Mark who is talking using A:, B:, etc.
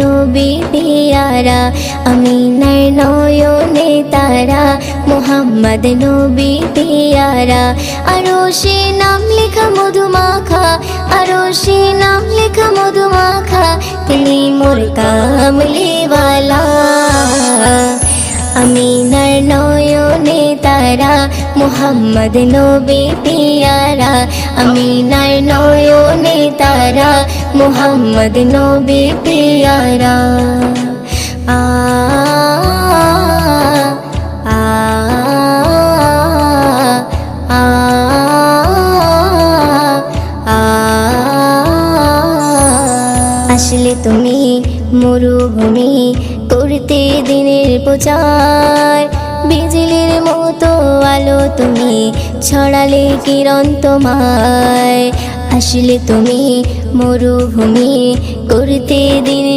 A: নবী পিয়ারা, আমিনার নয়নে তারা, মুহাম্মদ নবী পিয়ারা। আরশে নাম লেখা মধুমাখা, আরশে নাম লেখা মধুমাখা, তিনি মোর কামলিওয়ালা। আমিনার নয়নে তারা, মুহাম্মদ নবী পিয়ারা, আমিনার নয়নে তারা, মুহাম্মদ নবী পিয়ারা। আ আ আ আ আসলে তুমি মরুভূমি করতে দিনের প্রচার, বিজলির মতো আলো তুমি ছড়ালে কিরণ তোমায়। আসলে তুমি মরুভূমি করতে দিনের